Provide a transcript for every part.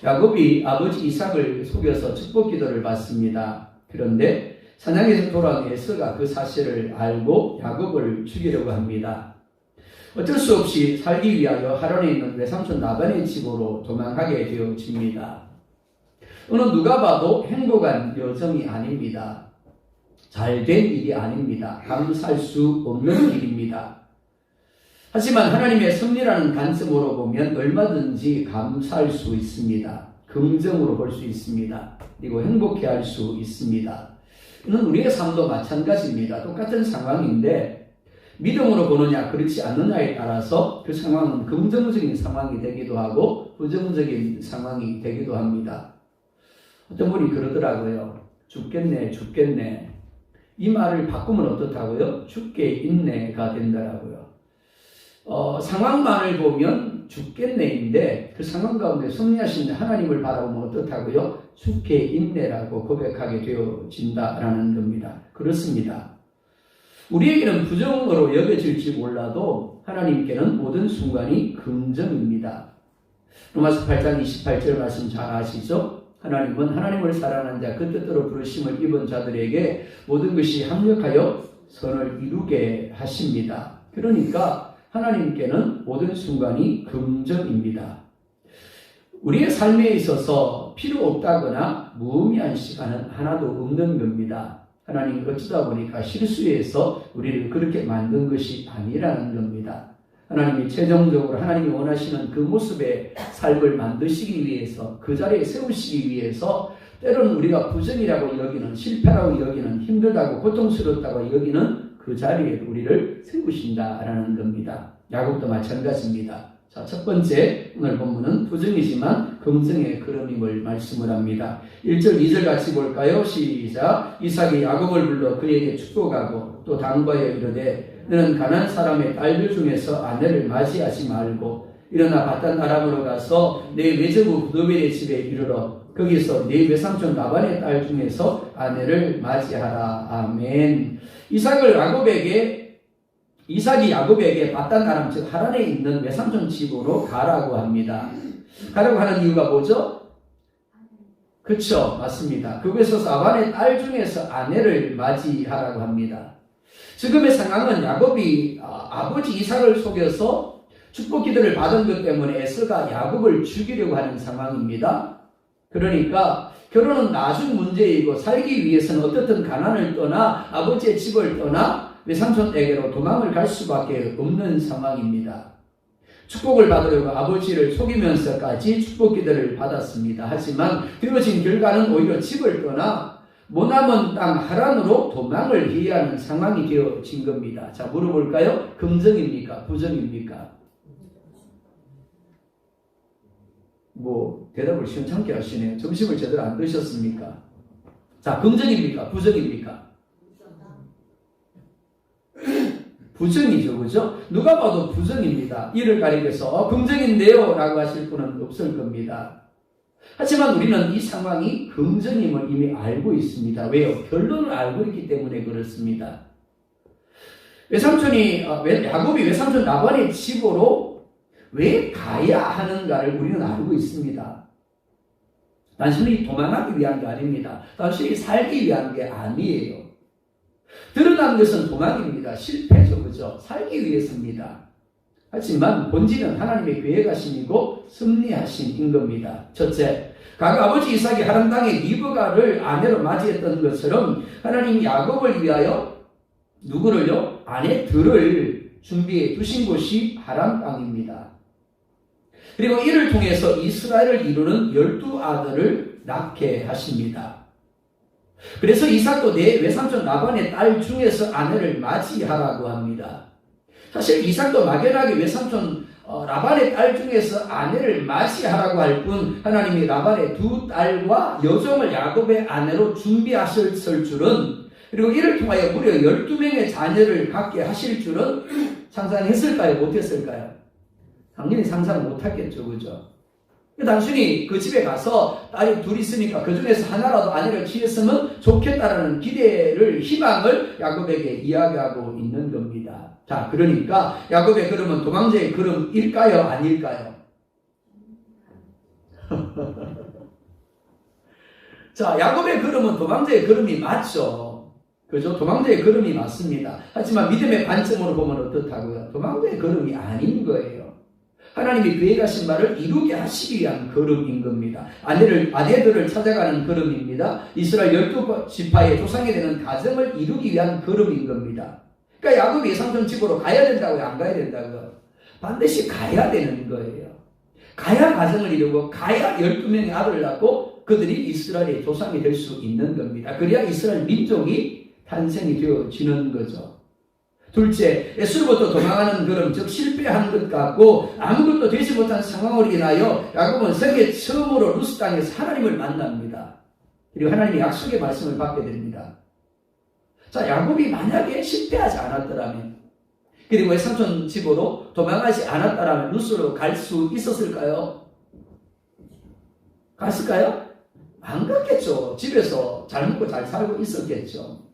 야곱이 아버지 이삭을 속여서 축복 기도를 받습니다. 그런데 사냥에서 돌아온 에서가 그 사실을 알고 야곱을 죽이려고 합니다. 어쩔 수 없이 살기 위하여 하란에 있는 외삼촌 라반의 집으로 도망가게 되어집니다. 어느 누가 봐도 행복한 여정이 아닙니다. 잘된 일이 아닙니다. 감사할 수 없는 일입니다. 하지만 하나님의 섭리라는 관점으로 보면 얼마든지 감사할 수 있습니다. 긍정으로 볼 수 있습니다. 그리고 행복해할 수 있습니다. 이는 우리의 삶도 마찬가지입니다. 똑같은 상황인데 믿음으로 보느냐 그렇지 않느냐에 따라서 그 상황은 긍정적인 상황이 되기도 하고 부정적인 상황이 되기도 합니다. 어떤 분이 그러더라고요. 죽겠네. 이 말을 바꾸면 어떻다고요? 죽게 있네가 된다라고요. 상황만을 보면 죽겠네인데 그 상황 가운데 섭리하신 하나님을 바라보면 어떻다고요? 죽게 있네라고 고백하게 되어진다라는 겁니다. 그렇습니다. 우리에게는 부정으로 여겨질지 몰라도 하나님께는 모든 순간이 긍정입니다. 로마서 8장 28절 말씀 잘 아시죠? 하나님은 하나님을 사랑하는 자, 그 뜻대로 부르심을 입은 자들에게 모든 것이 합력하여 선을 이루게 하십니다. 그러니까 하나님께는 모든 순간이 긍정입니다. 우리의 삶에 있어서 필요 없다거나 무의미한 시간은 하나도 없는 겁니다. 하나님 어쩌다 보니까 실수해서 우리를 그렇게 만든 것이 아니라는 겁니다. 하나님이 최종적으로 하나님이 원하시는 그 모습의 삶을 만드시기 위해서 그 자리에 세우시기 위해서 때로는 우리가 부정이라고 여기는 실패라고 여기는 힘들다고 고통스럽다고 여기는 그 자리에 우리를 세우신다라는 겁니다. 야곱도 마찬가지입니다. 자, 첫 번째 오늘 본문은 부정이지만 긍정의 그림임을 말씀을 합니다. 1절 2절 같이 볼까요? 시작. 이삭이 야곱을 불러 그에게 축복하고 또 당부하여 이르되 너는 가나안 사람의 딸들 중에서 아내를 맞이하지 말고 일어나 바단 아람으로 가서 내 외조부 부도벨의 집에 이르러 거기서 내 외삼촌 라반의 딸 중에서 아내를 맞이하라. 아멘. 이삭이 야곱에게 바단 아람 즉 하란에 있는 외삼촌 집으로 가라고 합니다. 가라고 하는 이유가 뭐죠? 그렇죠, 맞습니다. 그곳에서 라반의 딸 중에서 아내를 맞이하라고 합니다. 지금의 상황은 야곱이 아버지 이삭을 속여서 축복 기도를 받은 것 때문에 에서가 야곱을 죽이려고 하는 상황입니다. 그러니까 결혼은 나중 문제이고 살기 위해서는 어떻든 가나안을 떠나 아버지의 집을 떠나 외삼촌에게로 도망을 갈 수밖에 없는 상황입니다. 축복을 받으려고 아버지를 속이면서까지 축복 기도를 받았습니다. 하지만 되어진 결과는 오히려 집을 떠나 머나먼 땅 하란으로 도망을 해야 하는 상황이 되어진 겁니다. 자, 물어볼까요? 긍정입니까? 부정입니까? 대답을 시원찮게 하시네요. 점심을 제대로 안 드셨습니까? 자, 긍정입니까? 부정입니까? 부정이죠, 그죠? 누가 봐도 부정입니다. 이를 가리켜서 긍정인데요 라고 하실 분은 없을 겁니다. 하지만 우리는 이 상황이 긍정임을 이미 알고 있습니다. 왜요? 결론을 알고 있기 때문에 그렇습니다. 야곱이 외삼촌 라반의 집으로 왜 가야 하는가를 우리는 알고 있습니다. 단순히 도망하기 위한 게 아닙니다. 단순히 살기 위한 게 아니에요. 드러난 것은 도망입니다. 실패죠, 그죠? 살기 위해서입니다. 하지만 본질은 하나님의 계획하심이고 섭리하심인 겁니다. 첫째, 각 아버지 이삭이 하란 땅의 리브가를 아내로 맞이했던 것처럼 하나님이 야곱을 위하여 누구를요? 아내들을 준비해 두신 곳이 하란 땅입니다. 그리고 이를 통해서 이스라엘을 이루는 12아들을 낳게 하십니다. 그래서 이삭도 내 외삼촌 라반의 딸 중에서 아내를 맞이하라고 합니다. 사실 이삭도 막연하게 외삼촌 라반의 딸 중에서 아내를 맞이하라고 할 뿐 하나님이 라반의 두 딸과 여종을 야곱의 아내로 준비하실 줄은 그리고 이를 통하여 무려 12명의 자녀를 갖게 하실 줄은 상상했을까요? 못했을까요? 당연히 상상 못하겠죠, 그죠? 단순히 그 집에 가서 딸이 둘이 있으니까 그 중에서 하나라도 아내를 취했으면 좋겠다라는 기대를, 희망을 야곱에게 이야기하고 있는 겁니다. 자, 그러니까 야곱의 걸음은 도망자의 걸음일까요? 아닐까요? 자, 야곱의 걸음은 도망자의 걸음이 맞죠. 그죠? 도망자의 걸음이 맞습니다. 하지만 믿음의 관점으로 보면 어떻다고요? 도망자의 걸음이 아닌 거예요. 하나님이 계획하신 말을 이루게 하시기 위한 걸음인 겁니다. 아내들을 찾아가는 걸음입니다. 이스라엘 12지파의 조상이 되는 가정을 이루기 위한 걸음인 겁니다. 그러니까 야곱이 삼촌 집으로 가야 된다고요? 안 가야 된다고요? 반드시 가야 되는 거예요. 가야 가정을 이루고 가야 12명의 아들을 낳고 그들이 이스라엘의 조상이 될 수 있는 겁니다. 그래야 이스라엘 민족이 탄생이 되어지는 거죠. 둘째, 에스로부터 도망하는 걸음, 즉 실패한 것 같고 아무것도 되지 못한 상황으로 인하여 야곱은 세계 처음으로 루스 땅에서 하나님을 만납니다. 그리고 하나님의 약속의 말씀을 받게 됩니다. 자, 야곱이 만약에 실패하지 않았더라면, 그리고 외삼촌 집으로 도망하지 않았더라면 루스로 갈 수 있었을까요? 갔을까요? 안 갔겠죠. 집에서 잘 먹고 잘 살고 있었겠죠.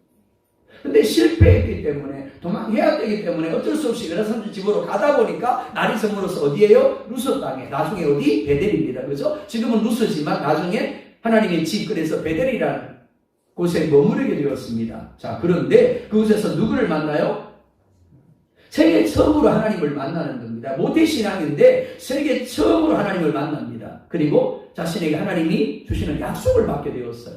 근데 실패했기 때문에, 도망해야 되기 때문에 어쩔 수 없이 외삼촌 집으로 가다 보니까 날이 저물어서 어디에요? 루스 땅에. 나중에 어디? 베델입니다. 그죠? 지금은 루스지만 나중에 하나님의 집, 그래서 베델이라는 곳에 머무르게 되었습니다. 자, 그런데 그곳에서 누구를 만나요? 세계 처음으로 하나님을 만나는 겁니다. 모태신앙인데 세계 처음으로 하나님을 만납니다. 그리고 자신에게 하나님이 주시는 약속을 받게 되었어요.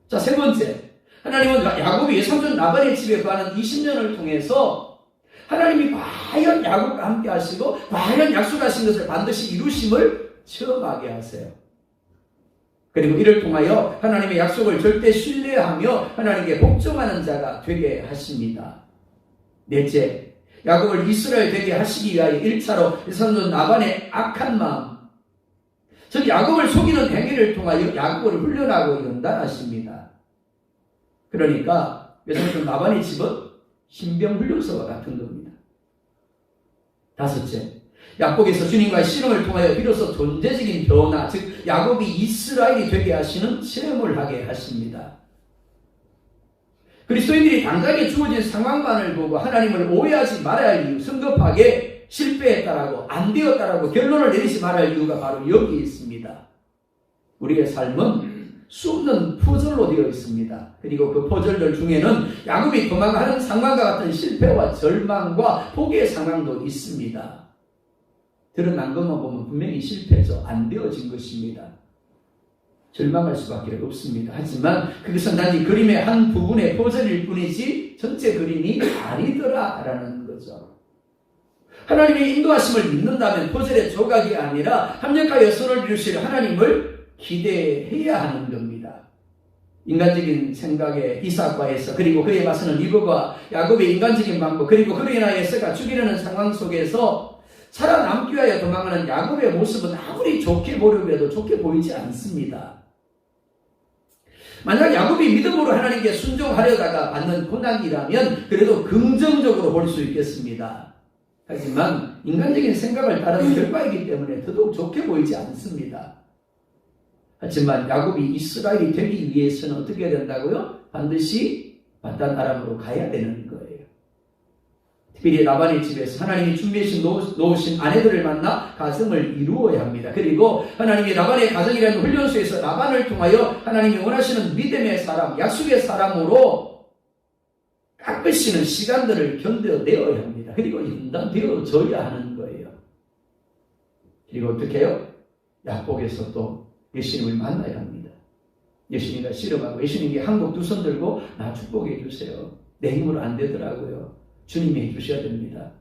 자, 세 번째, 하나님은 야곱이 삼촌 라반의 집에 가는 20년을 통해서 하나님이 과연 야곱과 함께 하시고 과연 약속하신 것을 반드시 이루심을 체험하게 하세요. 그리고 이를 통하여 하나님의 약속을 절대 신뢰하며 하나님께 복종하는 자가 되게 하십니다. 넷째, 야곱을 이스라엘 되게 하시기 위하여 1차로 삼손 라반의 악한 마음, 즉 야곱을 속이는 행위를 통하여 야곱을 훈련하고 연단하십니다. 그러니까 외삼촌 라반의 집은 신병훈련소와 같은 겁니다. 다섯째, 야곱에서 주님과의 실험을 통하여 비로소 존재적인 변화, 즉 야곱이 이스라엘이 되게 하시는 체험을 하게 하십니다. 그리스도인들이 당장에 주어진 상황만을 보고 하나님을 오해하지 말아야 할 이유, 성급하게 실패했다라고 안 되었다라고 결론을 내리지 말아야 할 이유가 바로 여기 있습니다. 우리의 삶은 수없는 퍼즐로 되어 있습니다. 그리고 그 퍼즐들 중에는 야곱이 도망하는 상황과 같은 실패와 절망과 포기의 상황도 있습니다. 드러난 것만 보면 분명히 실패죠. 안 되어진 것입니다. 절망할 수밖에 없습니다. 하지만 그것은 단지 그림의 한 부분의 퍼즐일 뿐이지 전체 그림이 아니더라라는 거죠. 하나님의 인도하심을 믿는다면 퍼즐의 조각이 아니라 합력하여 선을 이루실 하나님을 기대해야 하는 겁니다. 인간적인 생각에 이삭과에서, 그리고 그에 맞서는 리브과 야곱의 인간적인 방법, 그리고 그로 인하여 에서가 죽이려는 상황 속에서 살아남기 위하여 도망하는 야곱의 모습은 아무리 좋게 보려고 해도 좋게 보이지 않습니다. 만약 야곱이 믿음으로 하나님께 순종하려다가 받는 고난이라면 그래도 긍정적으로 볼 수 있겠습니다. 하지만 인간적인 생각을 따르는 결과이기 때문에 더더욱 좋게 보이지 않습니다. 하지만 야곱이 이스라엘이 되기 위해서는 어떻게 해야 된다고요? 반드시 바단 아람으로 가야 되는 거예요. 특별히 라반의 집에서 하나님이 준비해 놓으신 아내들을 만나 가정을 이루어야 합니다. 그리고 하나님이 라반의 가정이라는 훈련소에서 라반을 통하여 하나님이 원하시는 믿음의 사람, 약속의 사람으로 깎으시는 시간들을 견뎌내어야 합니다. 그리고 연단되어져야 하는 거예요. 그리고 어떻게 해요? 야곱에서 또 예수님을 만나야 합니다. 예수님과 씨름하고 예수님께 한국 두 손 들고 나 축복해 주세요. 내 힘으로 안 되더라고요. 주님이 해주셔야 됩니다.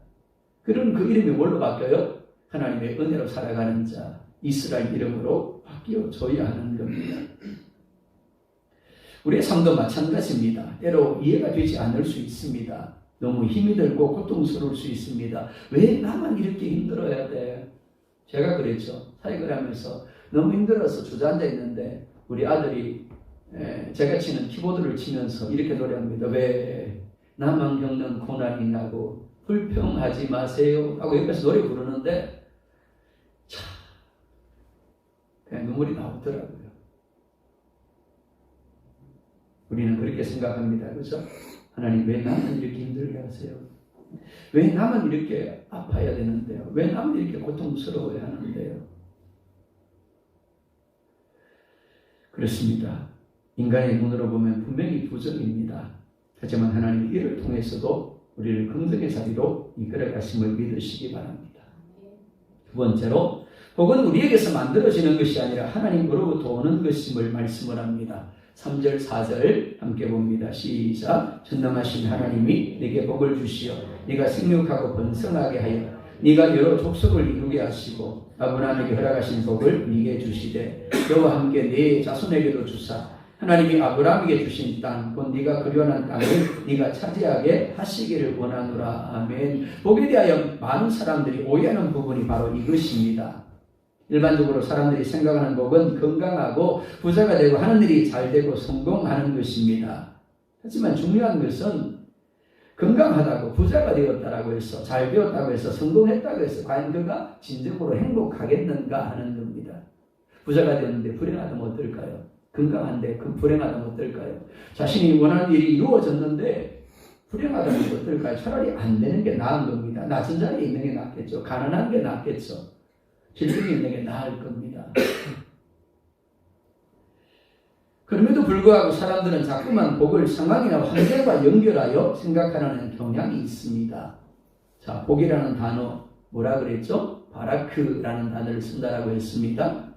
그럼 그 이름이 뭘로 바뀌어요? 하나님의 은혜로 살아가는 자, 이스라엘 이름으로 바뀌어져야 하는 겁니다. 우리의 삶도 마찬가지입니다. 때로 이해가 되지 않을 수 있습니다. 너무 힘이 들고 고통스러울 수 있습니다. 왜 나만 이렇게 힘들어야 돼? 제가 그랬죠. 사역을 하면서 너무 힘들어서 주저앉아 있는데 우리 아들이 제가 치는 키보드를 치면서 이렇게 노래합니다. 왜 나만 겪는 고난이 나고 불평하지 마세요 하고 옆에서 노래 부르는데 참 그냥 눈물이 나오더라고요. 우리는 그렇게 생각합니다. 그렇죠? 하나님 왜 나만 이렇게 힘들게 하세요? 왜 나만 이렇게 아파야 되는데요? 왜 나만 이렇게 고통스러워야 하는데요? 그렇습니다. 인간의 눈으로 보면 분명히 부정입니다. 하지만 하나님이 이를 통해서도 우리를 긍정의 자리로 이끌어 가심을 믿으시기 바랍니다. 두 번째로, 복은 우리에게서 만들어지는 것이 아니라 하나님으로부터 오는 것임을 말씀을 합니다. 3절 4절 함께 봅니다. 시작. 전능하신 하나님이 네게 복을 주시어 네가 생육하고 번성하게 하여 네가 여러 족속을 이루게 하시고 아브라함에게 허락하신 복을 네게 주시되 너와 함께 네 자손에게도 주사 하나님이 아브라함에게 주신 땅, 곧 네가 그리워하는 땅을 네가 차지하게 하시기를 원하노라. 아멘. 복에 대하여 많은 사람들이 오해하는 부분이 바로 이것입니다. 일반적으로 사람들이 생각하는 복은 건강하고 부자가 되고 하는 일이 잘 되고 성공하는 것입니다. 하지만 중요한 것은 건강하다고 부자가 되었다라고 해서 잘 되었다고 해서 성공했다고 해서 과연 그가 진정으로 행복하겠는가 하는 겁니다. 부자가 되었는데 불행하다면 어떨까요? 건강한데 불행하다면 어떨까요? 자신이 원하는 일이 이루어졌는데 불행하다면 어떨까요? 차라리 안 되는 게 나은 겁니다. 낮은 자리에 있는 게 낫겠죠. 가난한 게 낫겠죠. 질병이 있는 게 나을 겁니다. 그럼에도 불구하고 사람들은 자꾸만 복을 상황이나 환경과 연결하여 생각하는 경향이 있습니다. 자, 복이라는 단어 뭐라 그랬죠? 바라크라는 단어를 쓴다라고 했습니다.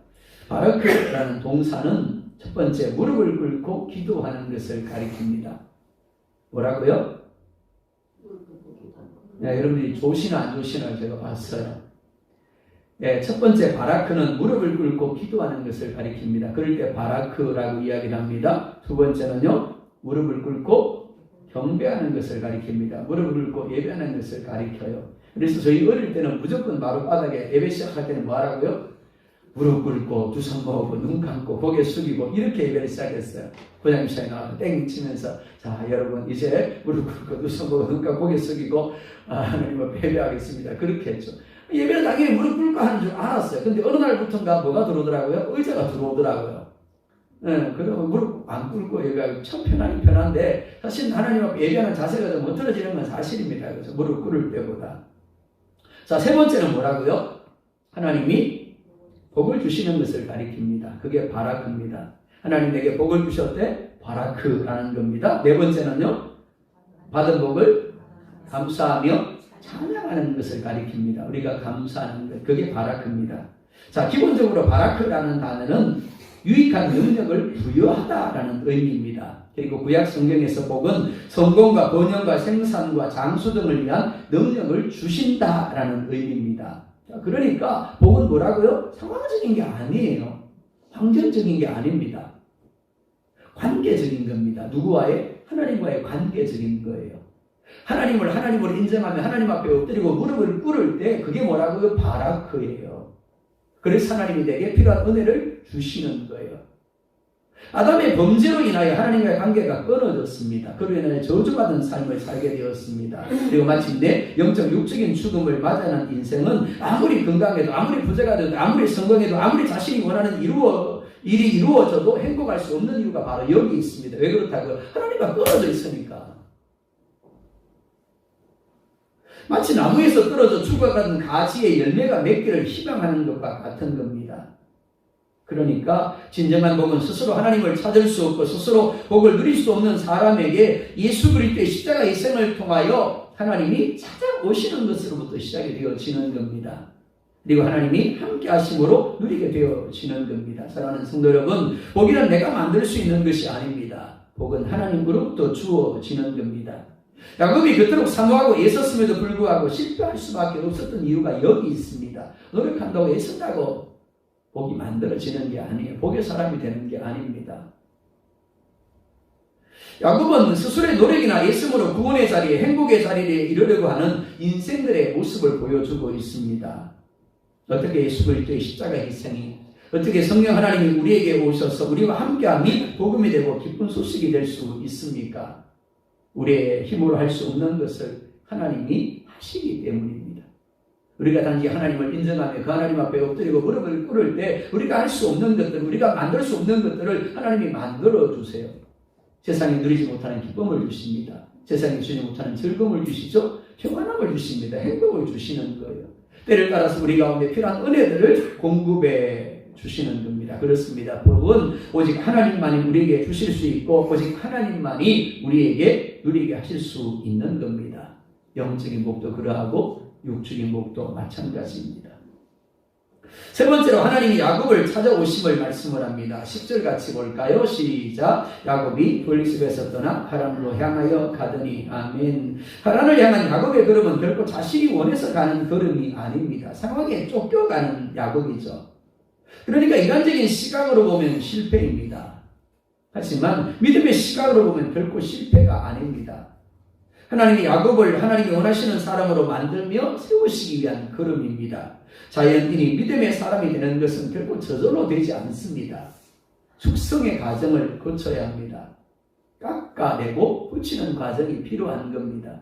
바라크라는 동사는 첫 번째 무릎을 꿇고 기도하는 것을 가리킵니다. 뭐라고요? 네, 여러분들이 좋으시나 안 좋으시나 제가 봤어요. 네, 첫 번째 바라크는 무릎을 꿇고 기도하는 것을 가리킵니다. 그럴 때 바라크라고 이야기를 합니다. 두 번째는요, 무릎을 꿇고 경배하는 것을 가리킵니다. 무릎을 꿇고 예배하는 것을 가리켜요. 그래서 저희 어릴 때는 무조건 바로 바닥에 예배 시작할 때는 뭐 하라고요? 무릎 꿇고 두 손 모으고 눈 감고 고개 숙이고 이렇게 예배를 시작했어요. 고장님사에 나와서 땡 치면서 자 여러분 이제 무릎 꿇고 두 손 모으고 눈 감고 고개 숙이고 하나님 앞에 예배하겠습니다. 그렇게 했죠. 예배는 당연히 무릎 꿇고 하는 줄 알았어요. 근데 어느 날부터인가 뭐가 들어오더라고요? 의자가 들어오더라고요. 네, 그러면 무릎 안 꿇고 예배하기 참 편한데 사실 하나님 앞에 예배하는 자세가 좀 멋들어지는 건 사실입니다. 그래서 무릎 꿇을 때보다. 자, 세 번째는 뭐라고요? 하나님이 복을 주시는 것을 가리킵니다. 그게 바라크입니다. 하나님 내게 복을 주셨대? 바라크라는 겁니다. 네 번째는요, 받은 복을 감사하며 찬양하는 것을 가리킵니다. 우리가 감사하는 것, 그게 바라크입니다. 자, 기본적으로 바라크라는 단어는 유익한 능력을 부여하다라는 의미입니다. 그리고 구약 성경에서 복은 성공과 번영과 생산과 장수 등을 위한 능력을 주신다라는 의미입니다. 그러니까 복은 뭐라고요? 상황적인 게 아니에요. 환경적인 게 아닙니다. 관계적인 겁니다. 누구와의? 하나님과의 관계적인 거예요. 하나님을 하나님으로 인정하며 하나님 앞에 엎드리고 무릎을 꿇을 때 그게 뭐라고요? 바라크예요. 그래서 하나님이 내게 필요한 은혜를 주시는 거예요. 아담의 범죄로 인하여 하나님과의 관계가 끊어졌습니다. 그로 인하여 저주받은 삶을 살게 되었습니다. 그리고 마침내 영적 육적인 죽음을 맞이하는 인생은 아무리 건강해도 아무리 부자가 돼도 아무리 성공해도 아무리 자신이 원하는 일이 이루어져도 행복할 수 없는 이유가 바로 여기 있습니다. 왜 그렇다고요? 하나님과 끊어져 있으니까. 마치 나무에서 떨어져 죽어가는 가지의 열매가 맺기를 희망하는 것과 같은 겁니다. 그러니까 진정한 복은 스스로 하나님을 찾을 수 없고 스스로 복을 누릴 수 없는 사람에게 예수 그리스도의 십자가의 희생을 통하여 하나님이 찾아오시는 것으로부터 시작이 되어지는 겁니다. 그리고 하나님이 함께 하심으로 누리게 되어지는 겁니다. 사랑하는 성도 여러분, 복이란 내가 만들 수 있는 것이 아닙니다. 복은 하나님으로부터 주어지는 겁니다. 야곱이 그토록 사모하고 애썼음에도 불구하고 실패할 수밖에 없었던 이유가 여기 있습니다. 노력한다고 애쓴다고 복이 만들어지는 게 아니에요. 복의 사람이 되는 게 아닙니다. 야곱은 스스로의 노력이나 애씀으로 구원의 자리에 행복의 자리에 이르려고 하는 인생들의 모습을 보여주고 있습니다. 어떻게 예수 그리스도의 십자가 희생이 어떻게 성령 하나님이 우리에게 오셔서 우리와 함께함이 복음이 되고 기쁜 소식이 될 수 있습니까? 우리의 힘으로 할 수 없는 것을 하나님이 하시기 때문입니다. 우리가 단지 하나님을 인정하며 그 하나님 앞에 엎드리고 무릎을 꿇을 때 우리가 할 수 없는 것들, 우리가 만들 수 없는 것들을 하나님이 만들어 주세요. 세상에 누리지 못하는 기쁨을 주십니다. 세상에 주지 못하는 즐거움을 주시죠. 평안함을 주십니다. 행복을 주시는 거예요. 때를 따라서 우리 가운데 필요한 은혜들을 공급해 주시는 겁니다. 그렇습니다. 복은 오직 하나님만이 우리에게 주실 수 있고 오직 하나님만이 우리에게 누리게 하실 수 있는 겁니다. 영적인 복도 그러하고 육적인 복도 마찬가지입니다. 세 번째로 하나님이 야곱을 찾아오심을 말씀을 합니다. 10절 같이 볼까요? 시작. 야곱이 돌립에서 떠나 하란으로 향하여 가더니. 아멘. 하란을 향한 야곱의 걸음은 결코 자신이 원해서 가는 걸음이 아닙니다. 상황에 쫓겨가는 야곱이죠. 그러니까 인간적인 시각으로 보면 실패입니다. 하지만 믿음의 시각으로 보면 결코 실패가 아닙니다. 하나님이 야곱을 하나님이 원하시는 사람으로 만들며 세우시기 위한 걸음입니다. 자연인이 믿음의 사람이 되는 것은 결코 저절로 되지 않습니다. 숙성의 과정을 거쳐야 합니다. 깎아내고 붙이는 과정이 필요한 겁니다.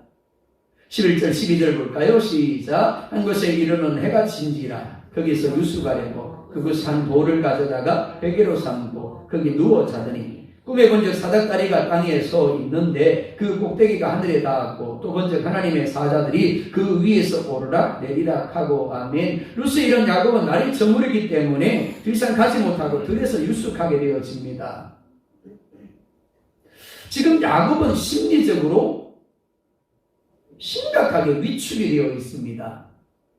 11절 12절 볼까요? 시작. 한 곳에 이르는 해가 진지라 거기서 유수가 되고 그곳 한 돌을 가져다가 베개로 삼고 거기 누워 자더니 꿈에 본적 사닥다리가 땅에 서 있는데 그 꼭대기가 하늘에 닿았고 또 본적 하나님의 사자들이 그 위에서 오르락 내리락 하고. 아멘. 루스 이런 야곱은 날이 저물이기 때문에 더 이상 가지 못하고 들에서 유숙하게 되어집니다. 지금 야곱은 심리적으로 심각하게 위축이 되어 있습니다.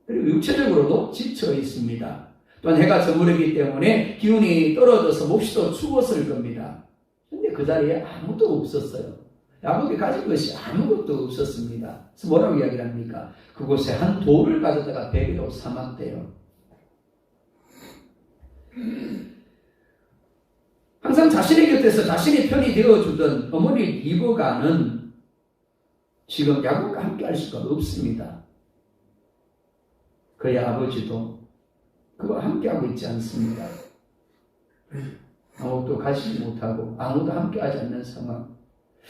그리고 육체적으로도 지쳐 있습니다. 또한 해가 저물이기 때문에 기운이 떨어져서 몹시도 추웠을 겁니다. 근데 그 자리에 아무도 없었어요. 야곱이 가진 것이 아무것도 없었습니다. 그래서 뭐라고 이야기를 합니까? 그곳에 한 돌을 가져다가 베개로 삼았대요. 항상 자신의 곁에서 자신의 편이 되어주던 어머니 리브가는 지금 야곱과 함께 할 수가 없습니다. 그의 아버지도 그와 함께하고 있지 않습니다. 아무것도 가지지 못하고 아무도 함께하지 않는 상황,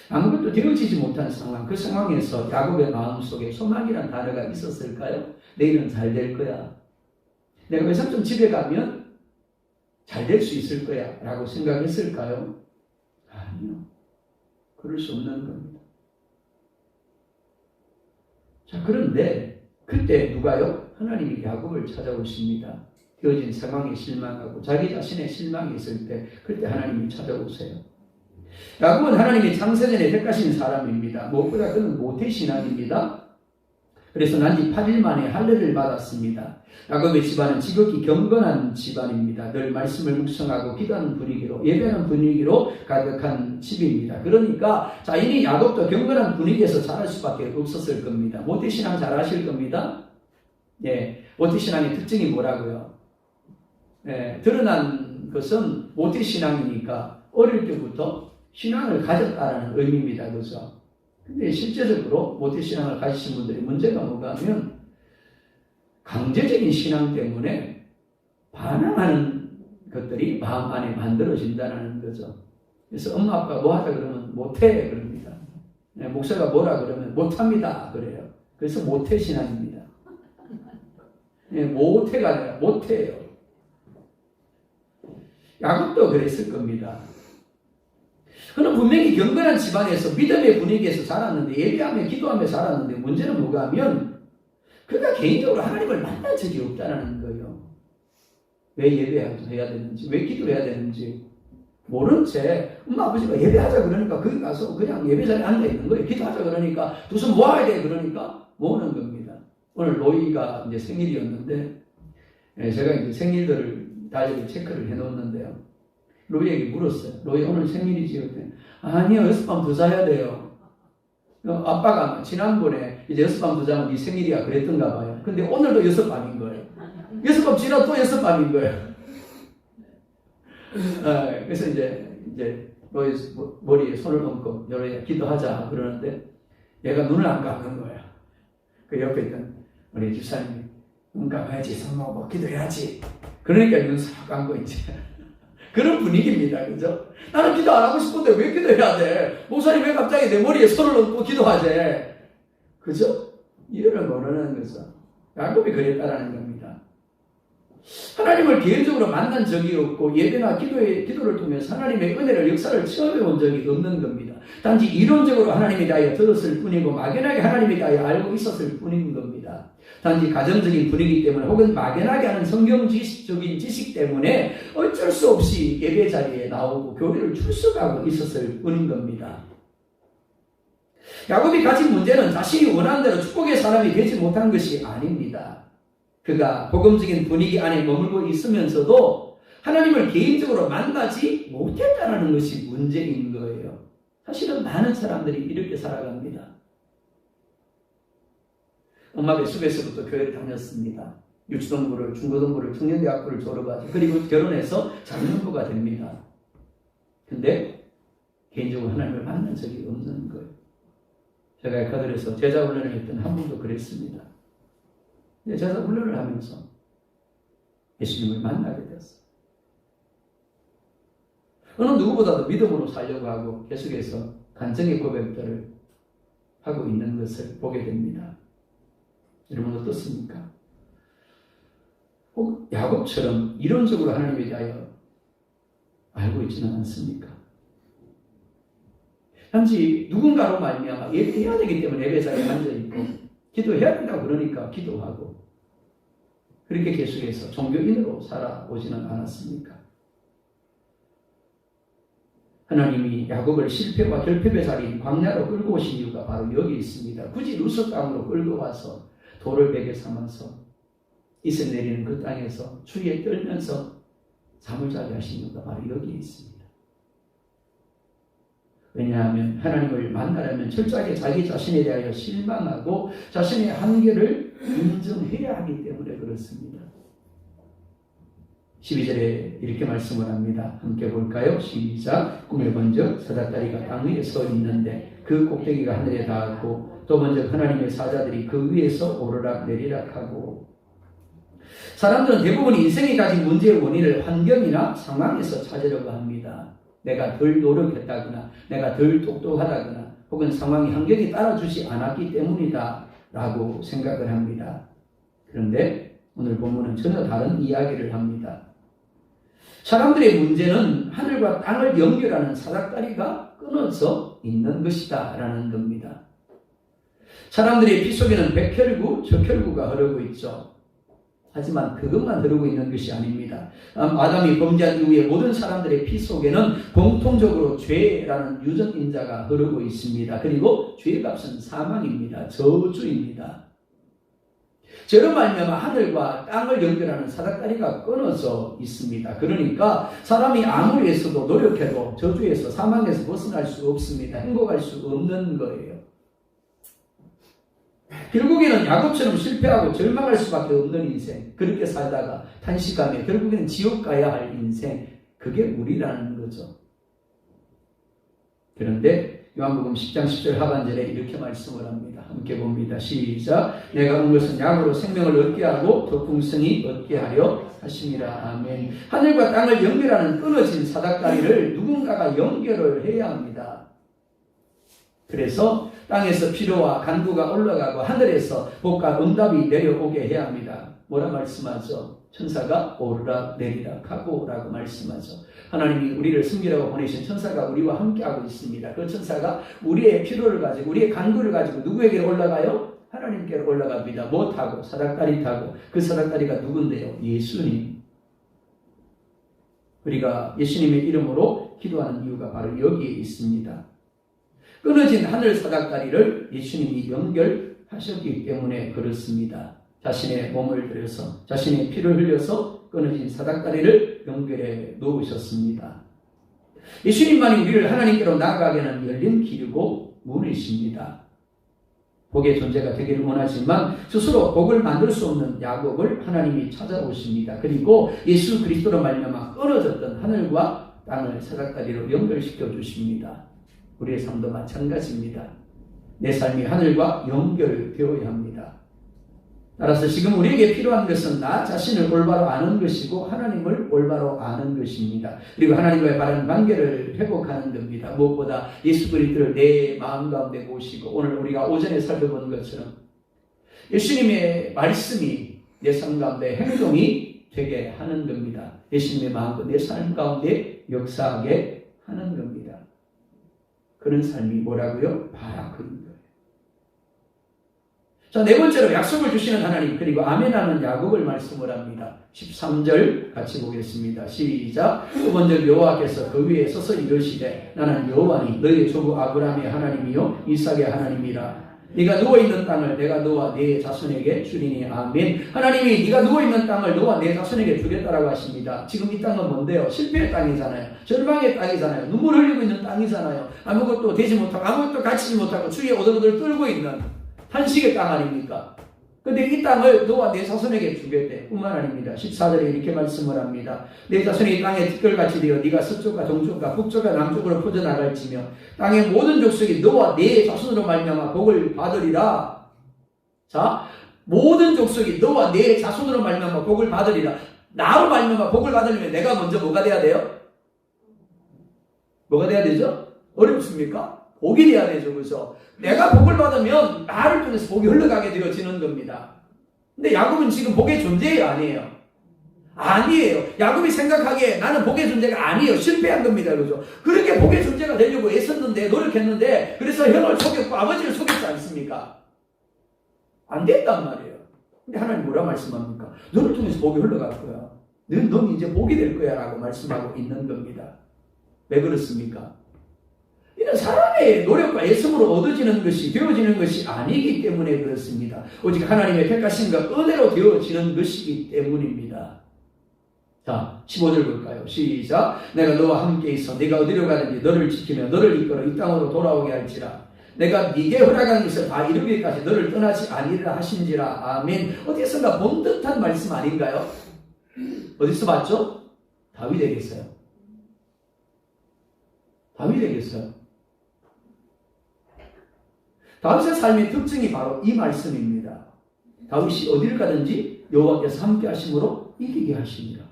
아무것도 되어지지 못한 상황, 그 상황에서 야곱의 마음속에 소망이란 단어가 있었을까요? 내일은 잘 될 거야. 내가 외삼촌 집에 가면 잘 될 수 있을 거야 라고 생각했을까요? 아니요. 그럴 수 없는 겁니다. 자, 그런데 그때 누가요? 하나님이 야곱을 찾아오십니다. 되어진 상황에 실망하고 자기 자신의 실망이 있을 때 그때 하나님이 찾아오세요. 야곱은 하나님이 창세전에 택하신 사람입니다. 무엇보다 그는 모태신앙입니다. 그래서 난지 8일 만에 할례를 받았습니다. 야곱의 집안은 지극히 경건한 집안입니다. 늘 말씀을 묵상하고 기도하는 분위기로, 예배하는 분위기로 가득한 집입니다. 그러니까 자인이 야곱도 경건한 분위기에서 자랄 수밖에 없었을 겁니다. 모태신앙 잘 하실 겁니다. 예, 모태신앙의 특징이 뭐라고요? 예, 드러난 것은 모태신앙이니까 어릴 때부터 신앙을 가졌다는 의미입니다. 그죠? 근데 실제적으로 모태신앙을 가지신 분들이 문제가 뭐가 하면 강제적인 신앙 때문에 반항하는 것들이 마음 안에 만들어진다는 거죠. 그래서 엄마 아빠가 뭐 하자 그러면 못해 그럽니다. 예, 목사가 뭐라 그러면 못합니다 그래요. 그래서 모태신앙입니다. 예, 모태가 아니라 못해요. 야곱도 그랬을 겁니다. 그는 분명히 경건한 집안에서 믿음의 분위기에서 자랐는데, 예배하며 기도하며 자랐는데, 문제는 뭐가 하면 그가 개인적으로 하나님을 만난 적이 없다는 거예요. 왜 예배해야 되는지, 왜 기도해야 되는지 모른 채 엄마 아버지가 예배하자 그러니까 거기 가서 그냥 예배자리에 앉아있는 거예요. 기도하자 그러니까 두 손 모아야 돼 그러니까 모으는 겁니다. 오늘 로이가 이제 생일이었는데, 제가 이제 생일들을 달력에 체크를 해놓는데요. 로이에게 물었어요. 로이 오늘 생일이지요? 아니요, 6밤 더 자야 돼요. 아빠가 지난번에 이제 6밤 더 자면 네 생일이야 그랬던가 봐요. 근데 오늘도 6밤인 거예요. 6밤 지나 또 6밤인 거예요. 그래서 이제 로이 머리에 손을 얹고 로이야 기도하자 그러는데 얘가 눈을 안 감는 거야. 그 옆에 있던 우리 집사님이 눈 감아야지, 손 모으고 기도해야지. 그러니까 눈 싹 감고 이제 그런 분위기입니다. 그죠? 나는 기도 안 하고 싶은데 왜 기도해야 돼? 목사님 왜 갑자기 내 머리에 손을 얹고 기도하지? 그죠? 이해를 모르는 거죠. 야곱이 그랬다라는 겁니다. 하나님을 개인적으로 만난 적이 없고 예배나 기도를 통해서 하나님의 은혜를 역사를 체험해 본 적이 없는 겁니다. 단지 이론적으로 하나님에 대하여 들었을 뿐이고 막연하게 하나님에 대하여 알고 있었을 뿐인 겁니다. 단지 가정적인 분위기 때문에 혹은 막연하게 하는 성경적인 지식 때문에 어쩔 수 없이 예배 자리에 나오고 교회를 출석하고 있었을 뿐인 겁니다. 야곱이 가진 문제는 자신이 원하는 대로 축복의 사람이 되지 못한 것이 아닙니다. 그가 복음적인 분위기 안에 머물고 있으면서도 하나님을 개인적으로 만나지 못했다는 것이 문제인 거예요. 사실은 많은 사람들이 이렇게 살아갑니다. 엄마 뱃속에서부터 교회를 다녔습니다. 유치동부를, 중고등부를, 청년대학부를 졸업하죠. 그리고 결혼해서 장년부가 됩니다. 근데 개인적으로 하나님을 만난 적이 없는 거예요. 제가 에콰도르에서 제자훈련을 했던 한 분도 그랬습니다. 제자훈련을 하면서 예수님을 만나게 되었어요. 어느 누구보다도 믿음으로 살려고 하고 계속해서 간증의 고백들을 하고 있는 것을 보게 됩니다. 여러분 어떻습니까? 혹 야곱처럼 이론적으로 하나님에 대하여 알고 있지는 않습니까? 단지 누군가로 말미암아 예배해야 되기 때문에 예배 자리에 앉아있고 기도해야 된다고 그러니까 기도하고 그렇게 계속해서 종교인으로 살아오지는 않았습니까? 하나님이 야곱을 실패와 결핍의 자리인 광야로 끌고 오신 이유가 바로 여기 있습니다. 굳이 루스 땅으로 끌고 와서 돌을 베개 삼아서 이슬 내리는 그 땅에서 추위에 떨면서 잠을 자게 하신 이유가 바로 여기에 있습니다. 왜냐하면 하나님을 만나려면 철저하게 자기 자신에 대하여 실망하고 자신의 한계를 인정해야 하기 때문에 그렇습니다. 12절에 이렇게 말씀을 합니다. 함께 볼까요? 시작. 꿈을 본즉 사닥다리가 땅 위에 서 있는데 그 꼭대기가 하늘에 닿았고 또 먼저 하나님의 사자들이 그 위에서 오르락 내리락 하고. 사람들은 대부분 인생이 가진 문제의 원인을 환경이나 상황에서 찾으려고 합니다. 내가 덜 노력했다거나 내가 덜 똑똑하다거나 혹은 상황이 환경이 따라주지 않았기 때문이다 라고 생각을 합니다. 그런데 오늘 본문은 전혀 다른 이야기를 합니다. 사람들의 문제는 하늘과 땅을 연결하는 사닥다리가 끊어져 있는 것이다 라는 겁니다. 사람들의 피 속에는 백혈구, 적혈구가 흐르고 있죠. 하지만 그것만 흐르고 있는 것이 아닙니다. 아담이 범죄한 이후에 모든 사람들의 피 속에는 공통적으로 죄라는 유전인자가 흐르고 있습니다. 그리고 죄의 값은 사망입니다. 저주입니다. 죄로 말미암아 하늘과 땅을 연결하는 사닥다리가 끊어져 있습니다. 그러니까 사람이 아무리 했어도 노력해도 저주에서 사망에서 벗어날 수 없습니다. 행복할 수 없는 거예요. 결국에는 야곱처럼 실패하고 절망할 수밖에 없는 인생, 그렇게 살다가 탄식하며 결국에는 지옥 가야 할 인생, 그게 우리라는 거죠. 그런데 요한복음 10장 10절 하반절에 이렇게 말씀을 합니다. 함께 봅니다. 시작. 내가 온 것은 양으로 생명을 얻게 하고 더 풍성히 얻게 하려 하심이라. 아멘. 하늘과 땅을 연결하는 끊어진 사닥다리를 누군가가 연결을 해야 합니다. 그래서 땅에서 피로와 간구가 올라가고 하늘에서 복과 응답이 내려오게 해야 합니다. 뭐라 말씀하죠? 천사가 오르락 내리락 하고 라고 말씀하죠. 하나님이 우리를 섬기라고 보내신 천사가 우리와 함께하고 있습니다. 그 천사가 우리의 필요를 가지고 우리의 간구를 가지고 누구에게 올라가요? 하나님께로 올라갑니다. 뭐 타고? 사닥다리 타고. 그 사닥다리가 누군데요? 예수님. 우리가 예수님의 이름으로 기도하는 이유가 바로 여기에 있습니다. 끊어진 하늘 사닥다리를 예수님이 연결하셨기 때문에 그렇습니다. 자신의 몸을 들여서 자신의 피를 흘려서 끊어진 사닥다리를 연결해 놓으셨습니다. 예수님만이 우리를 하나님께로 나아가게 하는 열린 길이고 문이십니다. 복의 존재가 되기를 원하지만 스스로 복을 만들 수 없는 야곱을 하나님이 찾아오십니다. 그리고 예수 그리스도로 말미암아 끊어졌던 하늘과 땅을 사닥다리로 연결시켜 주십니다. 우리의 삶도 마찬가지입니다. 내 삶이 하늘과 연결되어야 합니다. 따라서 지금 우리에게 필요한 것은 나 자신을 올바로 아는 것이고 하나님을 올바로 아는 것입니다. 그리고 하나님과의 바른 관계를 회복하는 겁니다. 무엇보다 예수 그리스도를 내 마음 가운데 모시고 오늘 우리가 오전에 살펴본 것처럼 예수님의 말씀이 내 삶 가운데 행동이 되게 하는 겁니다. 예수님의 마음과 내 삶 가운데 역사하게 하는 겁니다. 그런 삶이 뭐라고요? 바라크인 거예요. 자, 네 번째로 약속을 주시는 하나님, 그리고 아멘하는 야곱을 말씀을 합니다. 13절 같이 보겠습니다. 시작. 두 번째 여호와께서 그 위에 서서 이르시되 나는 여호와니 너희의 조부 아브라함의 하나님이요 이삭의 하나님이라. 네가 누워있는 땅을 내가 너와 네 자손에게 주리니. 아멘. 하나님이 네가 누워있는 땅을 너와 네 자손에게 주겠다라고 하십니다. 지금 이 땅은 뭔데요? 실패의 땅이잖아요. 절망의 땅이잖아요. 눈물 흘리고 있는 땅이잖아요. 아무것도 되지 못하고 아무것도 갖추지 못하고 주위에 오들오들 떨고 있는 한식의 땅 아닙니까? 근데 이 땅을 너와 내 자손에게 주겠대. 뿐만 아닙니다. 14절에 이렇게 말씀을 합니다. 내 자손이 땅에 티끌같이 되어 네가 서쪽과 동쪽과 북쪽과 남쪽으로 퍼져나갈지며 땅의 모든 족속이 너와 내 자손으로 말미암아 복을 받으리라. 자, 모든 족속이 너와 내 자손으로 말미암아 복을 받으리라. 나로 말미암아 복을 받으려면 내가 먼저 뭐가 돼야 돼요? 뭐가 돼야 되죠? 어렵습니까? 복이 돼야 되죠. 그죠? 내가 복을 받으면 나를 통해서 복이 흘러가게 되어지는 겁니다. 근데 야곱은 지금 복의 존재예요? 아니에요? 아니에요. 야곱이 생각하기에 나는 복의 존재가 아니에요. 실패한 겁니다. 그죠? 그렇게 복의 존재가 되려고 애썼는데, 노력했는데, 그래서 형을 속였고 아버지를 속였지 않습니까? 안 됐단 말이에요. 근데 하나님 뭐라 말씀합니까? 너를 통해서 복이 흘러갈 거야. 넌 이제 복이 될 거야. 라고 말씀하고 있는 겁니다. 왜 그렇습니까? 이는 사람의 노력과 애씀으로 얻어지는 것이, 되어지는 것이 아니기 때문에 그렇습니다. 오직 하나님의 택하심과 은혜로 되어지는 것이기 때문입니다. 자, 15절 볼까요? 시작. 내가 너와 함께 있어 네가 어디로 가든지 너를 지키며 너를 이끌어 이 땅으로 돌아오게 할지라. 내가 네게 허락한 것을 다 이루기까지 너를 떠나지 아니라 하신지라. 아멘. 어디선가 본 듯한 말씀 아닌가요? 어디서 봤죠? 다윗에게서요. 다윗에게서요. 다윗의 삶의 특징이 바로 이 말씀입니다. 다윗이 어디를 가든지 여호와께서 함께 하심으로 이기게 하시니라.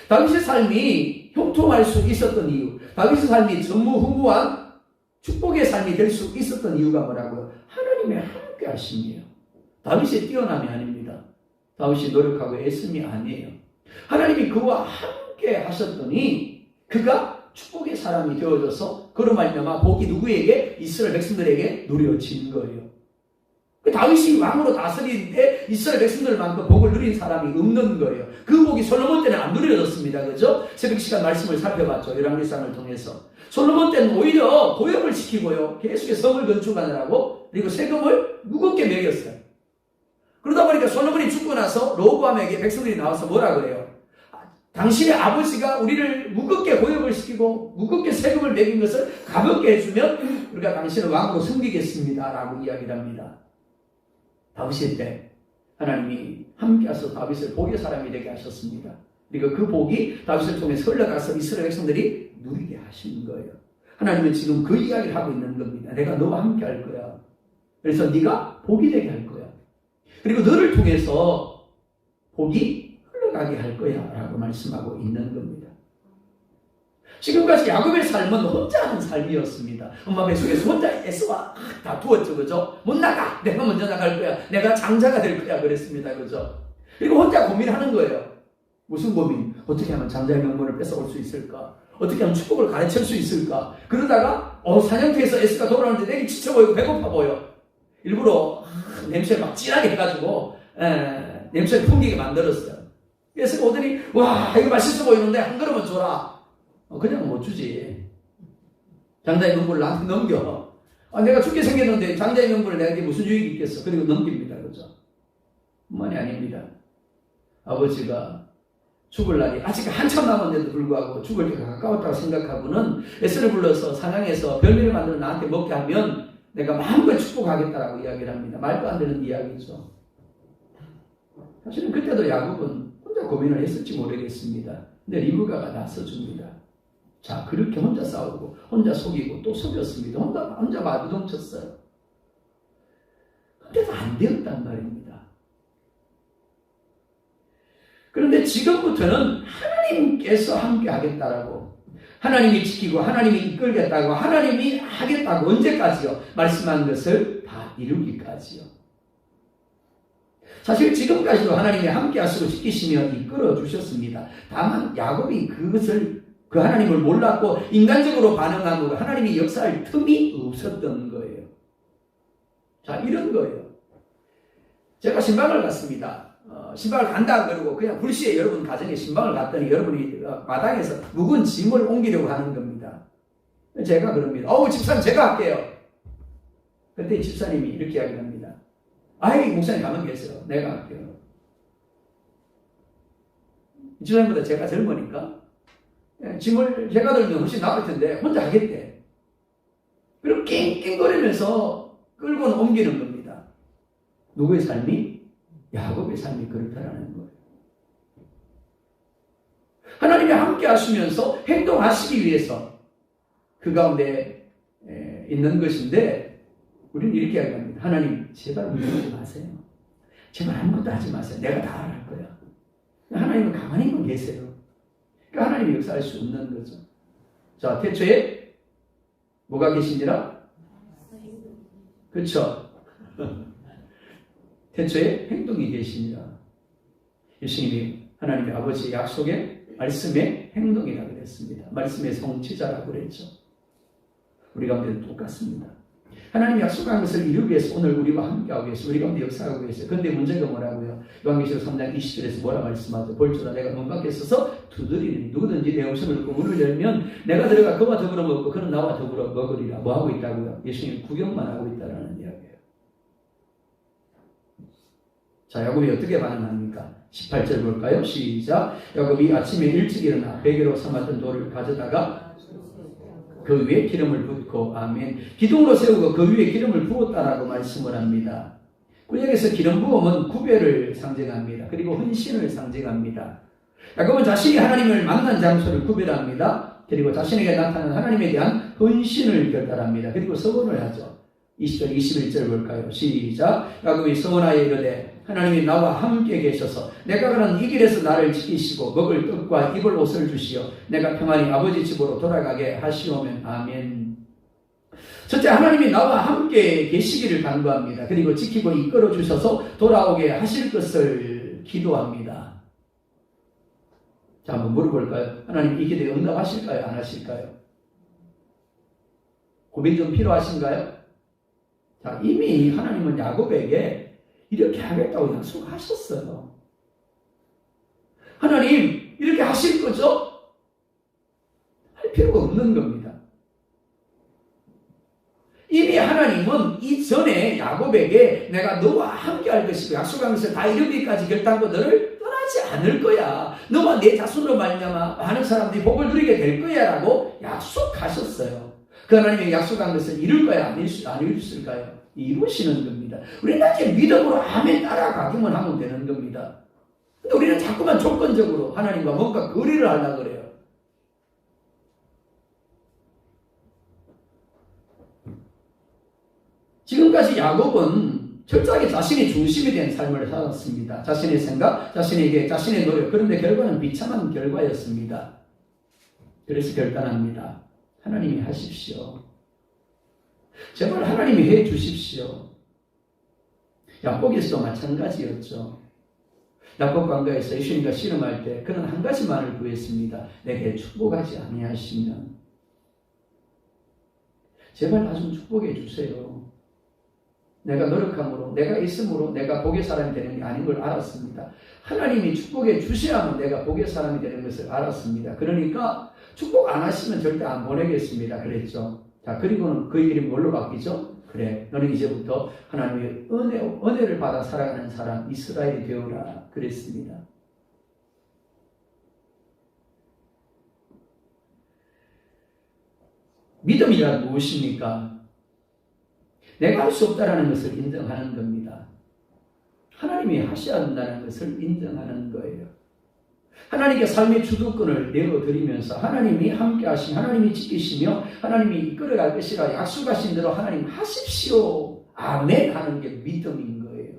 다윗의 삶이 형통할 수 있었던 이유, 다윗의 삶이 전무후무한 축복의 삶이 될 수 있었던 이유가 뭐라고요? 하나님의 함께 하심이에요. 다윗의 뛰어남이 아닙니다. 다윗이 노력하고 애씀이 아니에요. 하나님이 그와 함께 하셨더니 그가 축복의 사람이 되어져서 그로 말미암아 복이 누구에게? 이스라엘 백성들에게 누려진 거예요. 다윗이 왕으로 다스리는데 이스라엘 백성들만큼 복을 누린 사람이 없는 거예요. 그 복이 솔로몬 때는 안 누려졌습니다. 그죠? 새벽 시간 말씀을 살펴봤죠. 열왕기상을 통해서. 솔로몬 때는 오히려 고역을 시키고요. 계속해서 성을 건축하느라고, 그리고 세금을 무겁게 매겼어요. 그러다 보니까 솔로몬이 죽고 나서 로보암에게 백성들이 나와서 뭐라 그래요? 당신의 아버지가 우리를 무겁게 고역을 시키고 무겁게 세금을 매긴 것을 가볍게 해주면 우리가 당신을 왕으로 섬기겠습니다. 라고 이야기를 합니다. 다윗의 때 하나님이 함께하셔서 다윗을 복의 사람이 되게 하셨습니다. 그리고 그 복이 다윗을 통해서 흘러가서 이스라엘 백성들이 누리게 하시는 거예요. 하나님은 지금 그 이야기를 하고 있는 겁니다. 내가 너와 함께 할 거야. 그래서 네가 복이 되게 할 거야. 그리고 너를 통해서 복이 흘러가게 할 거야 라고 말씀하고 있는 겁니다. 지금까지 야곱의 삶은 혼자 하는 삶이었습니다. 엄마 뱃속에서 혼자 애써와 다투었죠. 그죠? 못 나가! 내가 먼저 나갈 거야. 내가 장자가 될 거야. 그랬습니다. 그죠? 그리고 혼자 고민하는 거예요. 무슨 고민? 어떻게 하면 장자의 명분을 뺏어올 수 있을까? 어떻게 하면 축복을 가르칠 수 있을까? 그러다가 사냥터에서 에스가 돌아오는데 내게 지쳐 보이고 배고파 보여. 일부러 냄새를 막 진하게 해가지고 냄새를 풍기게 만들었어요. 그래서 오더니 와 이거 맛있어 보이는데 한 그릇만 줘라. 그냥 못 주지. 장자의 명분을 나한테 넘겨. 내가 죽게 생겼는데 장자의 명분을 내게 무슨 유익이 있겠어. 그리고 넘깁니다. 그죠? 뿐만이 아닙니다. 아버지가 죽을 날이 아직 한참 남았는데도 불구하고 죽을 때가 가까웠다고 생각하고는 에스를 불러서 사냥해서 별미를 만들어 나한테 먹게 하면 내가 마음껏 축복하겠다라고 이야기를 합니다. 말도 안 되는 이야기죠. 사실은 그때도 야곱은 혼자 고민을 했을지 모르겠습니다. 근데 리브가가 나서줍니다. 자, 그렇게 혼자 싸우고 혼자 속이고 또 속였습니다. 혼자 마주동쳤어요. 근데도 안 되었단 말입니다. 그런데 지금부터는 하나님께서 함께 하겠다라고, 하나님이 지키고 하나님이 이끌겠다고, 하나님이 하겠다고 언제까지요? 말씀한 것을 다 이루기까지요. 사실 지금까지도 하나님이 함께 하시고 지키시며 이끌어 주셨습니다. 다만 야곱이 그 하나님을 몰랐고 인간적으로 반응함으로 하나님이 역사할 틈이 없었던 거예요. 자, 이런 거예요. 제가 신방을 갔습니다. 신방을 간다 그러고 그냥 불시에 여러분 가정에 신방을 갔더니 여러분이 마당에서 묵은 짐을 옮기려고 하는 겁니다. 제가 그럽니다. 집사님 제가 할게요. 그때 집사님이 이렇게 이야기합니다. 아이, 목사님 가만 계세요. 내가 할게요. 집사님보다 제가 젊으니까 짐을 제가 들면 훨씬 나을 텐데 혼자 하겠대. 그리고 낑낑거리면서 끌고는 옮기는 겁니다. 누구의 삶이? 야곱의 삶이 그렇다라는 거예요. 하나님이 함께 하시면서 행동하시기 위해서 그 가운데 있는 것인데 우리는 이렇게 이야기합니다. 하나님 제발 움직이지 마세요. 제발 아무것도 하지 마세요. 내가 다 할 거야. 하나님은 가만히만 계세요. 그러니까 하나님이 역사할 수 없는 거죠. 자, 태초에 뭐가 계시니라? 그렇죠. 태초에 행동이 계시니라. 예수님이 하나님의 아버지의 약속의 말씀의 행동이라고 그랬습니다. 말씀의 성취자라고 그랬죠. 우리 가운데도 똑같습니다. 하나님이 약속한 것을 이루기 위해서 오늘 우리와 함께하고 계세요. 우리 가운데 역사하고 계세요. 그런데 문제가 뭐라고요? 요한계시록 3장 20절에서 뭐라 말씀하죠? 볼지어다 내가 문 밖에 서서 두드리니 누구든지 내 음성을 듣고 문을 열면 내가 들어가 그와 더불어 먹고 그는 나와 더불어 먹으리라. 뭐 하고 있다고요? 예수님 구경만 하고 있다라는 이야기예요. 자, 야곱이 어떻게 반응합니까? 18절 볼까요? 시작. 야곱이 아침에 일찍 일어나 베개로 삼았던 돌을 가져다가 그 위에 기름을 붓고 아멘. 기둥으로 세우고 그 위에 기름을 부었다라고 말씀을 합니다. 구약에서 기름 부음은 구별을 상징합니다. 그리고 헌신을 상징합니다. 야곱은 자신이 하나님을 만난 장소를 구별합니다. 그리고 자신에게 나타난 하나님에 대한 헌신을 결단합니다. 그리고 서원을 하죠. 20절, 21절 볼까요? 시작. 야곱이 서원하여 이르되 하나님이 나와 함께 계셔서 내가 가는 이 길에서 나를 지키시고 먹을 떡과 입을 옷을 주시어 내가 평안히 아버지 집으로 돌아가게 하시오면 아멘. 첫째, 하나님이 나와 함께 계시기를 간구합니다. 그리고 지키고 이끌어 주셔서 돌아오게 하실 것을 기도합니다. 자, 한번 물어볼까요? 하나님 이 기도에 응답하실까요? 안 하실까요? 고민 좀 필요하신가요? 자, 이미 하나님은 야곱에게 이렇게 하겠다고 약속하셨어요. 하나님 이렇게 하실 거죠? 할 필요가 없는 겁니다. 이미 하나님은 이전에 야곱에게 내가 너와 함께 할 것이고 약속한 것을 다 이루기까지 결단하고 너를 떠나지 않을 거야. 너와 내 자손으로 말미암아 많은 사람들이 복을 누리게 될 거야 라고 약속하셨어요. 그 하나님이 약속한 것을 이룰 거야? 안 이루실까요? 이루시는 겁니다. 우리는 이제 믿음으로 아멘 따라가기만 하면 되는 겁니다. 근데 우리는 자꾸만 조건적으로 하나님과 뭔가 거리를 하려고 그래요. 지금까지 야곱은 철저하게 자신의 중심이 된 삶을 살았습니다. 자신의 생각, 자신의 계획, 자신의 노력. 그런데 결과는 비참한 결과였습니다. 그래서 결단합니다. 하나님이 하십시오. 제발 하나님이 해 주십시오. 야곱에서도 마찬가지였죠. 야곱 광야에서 예수님과 씨름할 때 그는 한 가지만을 구했습니다. 내게 축복하지 아니하시면 제발 나 좀 축복해 주세요. 내가 노력함으로, 내가 있음으로 내가 복의 사람이 되는 게 아닌 걸 알았습니다. 하나님이 축복해 주셔야만 내가 복의 사람이 되는 것을 알았습니다. 그러니까 축복 안 하시면 절대 안 보내겠습니다. 그랬죠. 자, 그리고는 그 이름이 뭘로 바뀌죠? 그래, 너는 이제부터 하나님의 은혜를 받아 살아가는 사람, 이스라엘이 되어라. 그랬습니다. 믿음이란 무엇입니까? 내가 할 수 없다라는 것을 인정하는 겁니다. 하나님이 하셔야 한다는 것을 인정하는 거예요. 하나님께 삶의 주도권을 내어드리면서 하나님이 함께 하시며 하나님이 지키시며 하나님이 이끌어갈 것이라 약속하신 대로 하나님 하십시오. 아멘 하는 게 믿음인 거예요.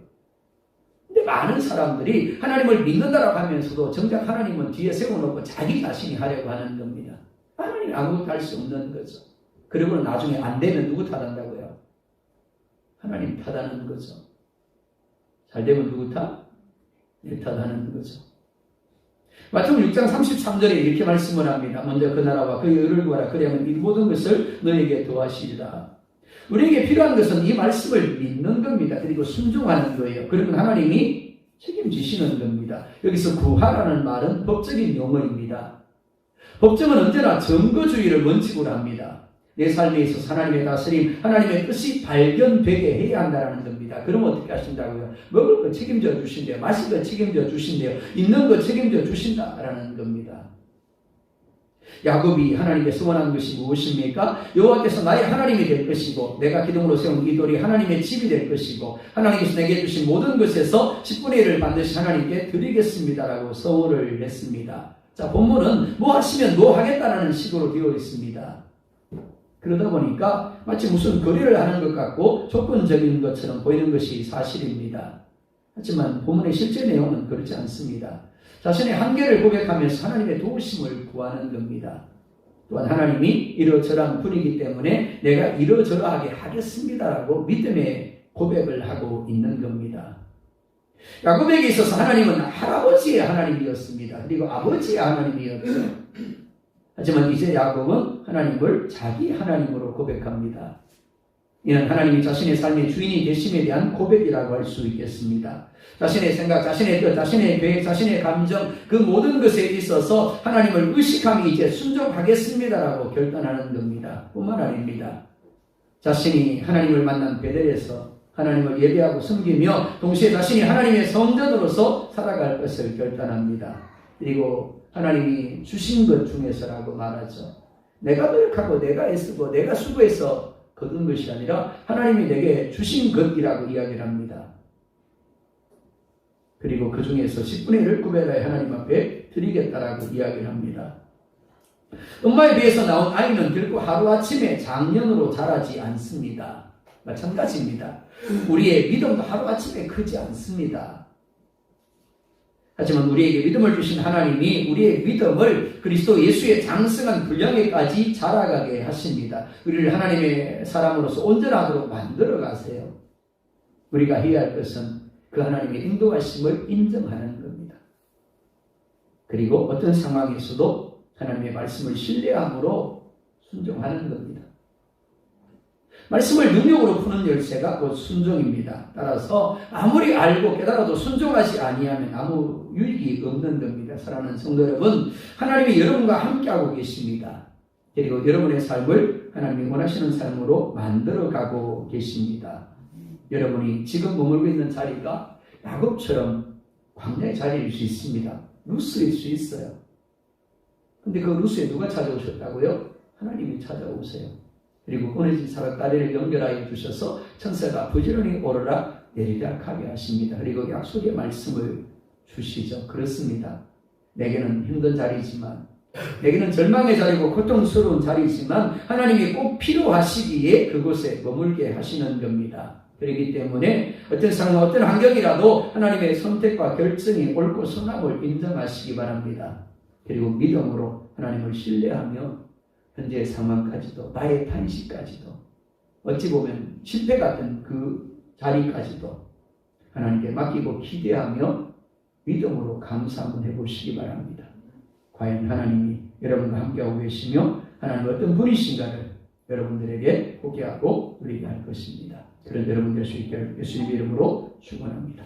근데 많은 사람들이 하나님을 믿는다라고 하면서도 정작 하나님은 뒤에 세워놓고 자기 자신이 하려고 하는 겁니다. 하나님이 아무것도 할 수 없는 거죠. 그리고 나중에 안 되면 누구 탓한다고요? 하나님 탓하는 거죠. 잘 되면 누구 탓? 내 탓하는 거죠. 마태복음 6장 33절에 이렇게 말씀을 합니다. 먼저 그 나라와 그의 의를 구하라. 그리하면 이 모든 것을 너에게 더하시리라. 우리에게 필요한 것은 이 말씀을 믿는 겁니다. 그리고 순종하는 거예요. 그러면 하나님이 책임지시는 겁니다. 여기서 구하라는 말은 법적인 용어입니다. 법정은 언제나 증거주의를 원칙으로 합니다. 내 삶에 있어서 하나님의 다스림, 하나님의 뜻이 발견되게 해야 한다는 겁니다. 그러면 어떻게 하신다고요? 먹을 거 책임져 주신대요. 마실 거 책임져 주신대요. 있는 거 책임져 주신다라는 겁니다. 야곱이 하나님께서 원하는 것이 무엇입니까? 여호와께서 나의 하나님이 될 것이고 내가 기둥으로 세운 이 돌이 하나님의 집이 될 것이고 하나님께서 내게 주신 모든 것에서 10분의 1을 반드시 하나님께 드리겠습니다라고 서원을 했습니다. 자, 본문은 뭐 하시면 뭐 하겠다라는 식으로 되어 있습니다. 그러다 보니까 마치 무슨 거래를 하는 것 같고 조건적인 것처럼 보이는 것이 사실입니다. 하지만 본문의 실제 내용은 그렇지 않습니다. 자신의 한계를 고백하면서 하나님의 도우심을 구하는 겁니다. 또한 하나님이 이러저러한 분이기 때문에 내가 이러저러하게 하겠습니다라고 믿음의 고백을 하고 있는 겁니다. 야곱에게 있어서 하나님은 할아버지의 하나님이었습니다. 그리고 아버지의 하나님이었죠. 하지만 이제 야곱은 하나님을 자기 하나님으로 고백합니다. 이는 하나님이 자신의 삶의 주인이 되심에 대한 고백이라고 할 수 있겠습니다. 자신의 생각, 자신의 뜻, 자신의 계획, 자신의 감정 그 모든 것에 있어서 하나님을 의식함이 이제 순종하겠습니다라고 결단하는 겁니다. 뿐만 아닙니다. 자신이 하나님을 만난 베델에서 하나님을 예배하고 섬기며 동시에 자신이 하나님의 성전으로서 살아갈 것을 결단합니다. 그리고 하나님이 주신 것 중에서라고 말하죠. 내가 노력하고 내가 애쓰고 내가 수고해서 거둔 것이 아니라 하나님이 내게 주신 것이라고 이야기를 합니다. 그리고 그 중에서 10분의 1을 구별하여 하나님 앞에 드리겠다라고 이야기를 합니다. 엄마에 비해서 나온 아이는 결코 하루아침에 장년으로 자라지 않습니다. 마찬가지입니다. 우리의 믿음도 하루아침에 크지 않습니다. 하지만 우리에게 믿음을 주신 하나님이 우리의 믿음을 그리스도 예수의 장성한 분량에까지 자라가게 하십니다. 우리를 하나님의 사람으로서 온전하도록 만들어 가세요. 우리가 해야 할 것은 그 하나님의 인도하심을 인정하는 겁니다. 그리고 어떤 상황에서도 하나님의 말씀을 신뢰함으로 순종하는 겁니다. 말씀을 능력으로 푸는 열쇠가 곧 순종입니다. 따라서 아무리 알고 깨달아도 순종하지 아니하면 아무 유익이 없는 겁니다. 사랑하는 성도 여러분, 하나님이 여러분과 함께하고 계십니다. 그리고 여러분의 삶을 하나님이 원하시는 삶으로 만들어가고 계십니다. 여러분이 지금 머물고 있는 자리가 야곱처럼 광야의 자리일 수 있습니다. 루스일 수 있어요. 근데 그 루스에 누가 찾아오셨다고요? 하나님이 찾아오세요. 그리고 끊어진 사람 다리를 연결하여 주셔서 천사가 부지런히 오르락 내리락 하게 하십니다. 그리고 약속의 말씀을 주시죠. 그렇습니다. 내게는 힘든 자리지만, 내게는 절망의 자리고 고통스러운 자리지만 하나님이 꼭 필요하시기에 그곳에 머물게 하시는 겁니다. 그렇기 때문에 어떤 상황, 어떤 환경이라도 하나님의 선택과 결정이 옳고 선함을 인정하시기 바랍니다. 그리고 믿음으로 하나님을 신뢰하며 현재의 상황까지도, 나의 탄식까지도, 어찌 보면 실패 같은 그 자리까지도 하나님께 맡기고 기대하며 믿음으로 감사 한번 해보시기 바랍니다. 과연 하나님이 여러분과 함께하고 계시며 하나님 어떤 분이신가를 여러분들에게 보게 하고 누리게 할 것입니다. 그런 여러분 될 수 있게 예수님의 이름으로 축원합니다.